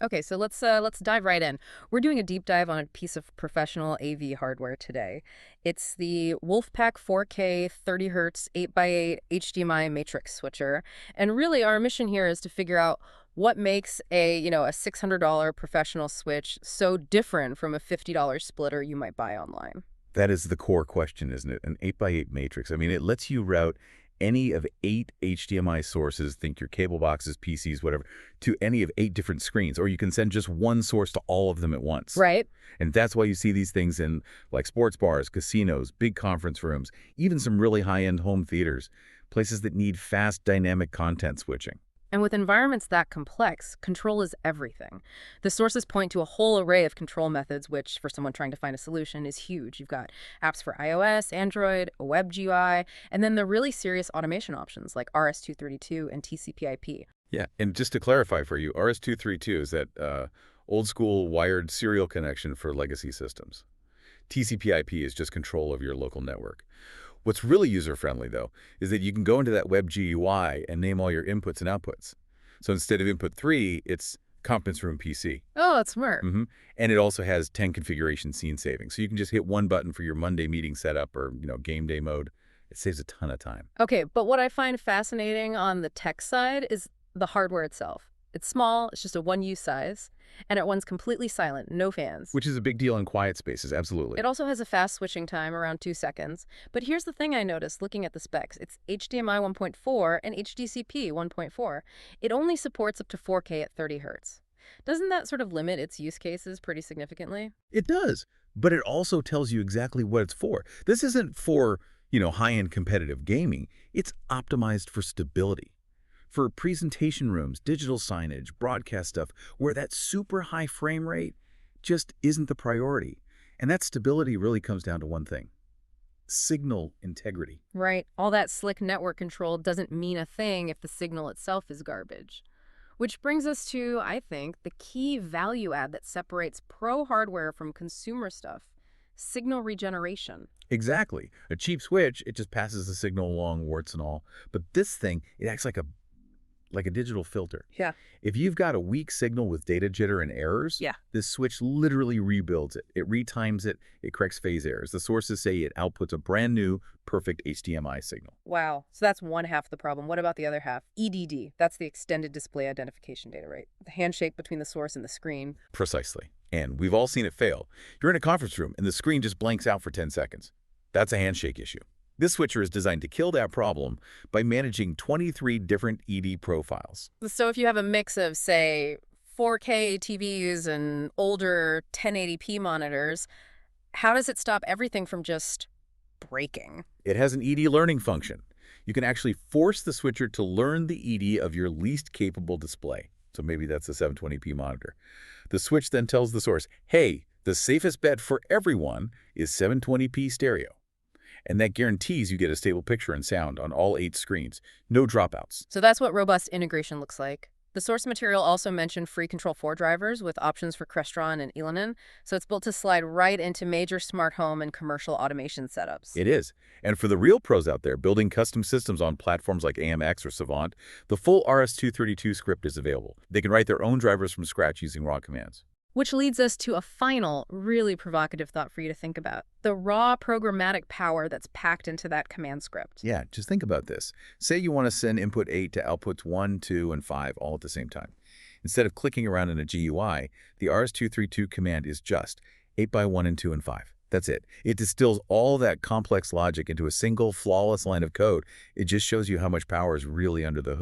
Okay, so let's dive right in. We're doing a deep dive on a piece of professional AV hardware today. It's the WolfPack 4K 30 Hertz 8x8 HDMI Matrix Switcher. And really our mission here is to figure out what makes a $600 professional switch so different from a $50 splitter you might buy online. That is the core question, isn't it? An 8x8 matrix. I mean, it lets you route any of 8 HDMI sources, think your cable boxes, PCs, whatever, to any of 8 different screens, or you can send just one source to all of them at once. Right? And that's why you see these things in like sports bars, casinos, big conference rooms, even some really high-end home theaters, places that need fast dynamic content switching. And with environments that complex, control is everything. The sources point to a whole array of control methods, which, for someone trying to find a solution, is huge. You've got apps for iOS, Android, a web GUI, and then the really serious automation options like RS-232 and TCP/IP. Yeah, and just to clarify for you, RS-232 is that old-school wired serial connection for legacy systems. TCP/IP is just control of your local network. What's really user-friendly, though, is that you can go into that web GUI and name all your inputs and outputs. So instead of input 3, it's conference room PC. Oh, that's smart. And it also has 10 configuration scene saving. So you can just hit one button for your Monday meeting setup or, game day mode. It saves a ton of time. Okay, but what I find fascinating on the tech side is the hardware itself. It's small, it's just a one-use size, and it runs completely silent, no fans. Which is a big deal in quiet spaces, absolutely. It also has a fast switching time, around 2 seconds. But here's the thing I noticed looking at the specs. It's HDMI 1.4 and HDCP 1.4. It only supports up to 4K at 30 Hertz. Doesn't that sort of limit its use cases pretty significantly? It does, but it also tells you exactly what it's for. This isn't for, high-end competitive gaming. It's optimized for stability. For presentation rooms, digital signage, broadcast stuff, where that super high frame rate just isn't the priority. And that stability really comes down to one thing: signal integrity. Right. All that slick network control doesn't mean a thing if the signal itself is garbage. Which brings us to, I think, the key value add that separates pro hardware from consumer stuff: signal regeneration. Exactly. A cheap switch, it just passes the signal along, warts and all. But this thing, it acts like a digital filter. Yeah. If you've got a weak signal with data jitter and errors, Yeah. this switch literally rebuilds it. It retimes it, it corrects phase errors. The sources say it outputs a brand new, perfect HDMI signal. Wow. So that's one half the problem. What about the other half? EDD. That's the extended display identification data, right? The handshake between the source and the screen. Precisely. And we've all seen it fail. You're in a conference room and the screen just blanks out for 10 seconds. That's a handshake issue. This switcher is designed to kill that problem by managing 23 different ED profiles. So if you have a mix of, say, 4K TVs and older 1080p monitors, how does it stop everything from just breaking? It has an ED learning function. You can actually force the switcher to learn the ED of your least capable display. So maybe that's a 720p monitor. The switch then tells the source, hey, the safest bet for everyone is 720p stereo. And that guarantees you get a stable picture and sound on all 8 screens. No dropouts. So that's what robust integration looks like. The source material also mentioned free Control 4 drivers with options for Crestron and Elanin, so it's built to slide right into major smart home and commercial automation setups. It is. And for the real pros out there building custom systems on platforms like AMX or Savant, the full RS-232 script is available. They can write their own drivers from scratch using raw commands. Which leads us to a final, really provocative thought for you to think about: the raw programmatic power that's packed into that command script. Yeah, just think about this. Say you want to send input 8 to outputs 1, 2, and 5 all at the same time. Instead of clicking around in a GUI, the RS-232 command is just 8 by 1 and 2 and 5. That's it. It distills all that complex logic into a single, flawless line of code. It just shows you how much power is really under the hood.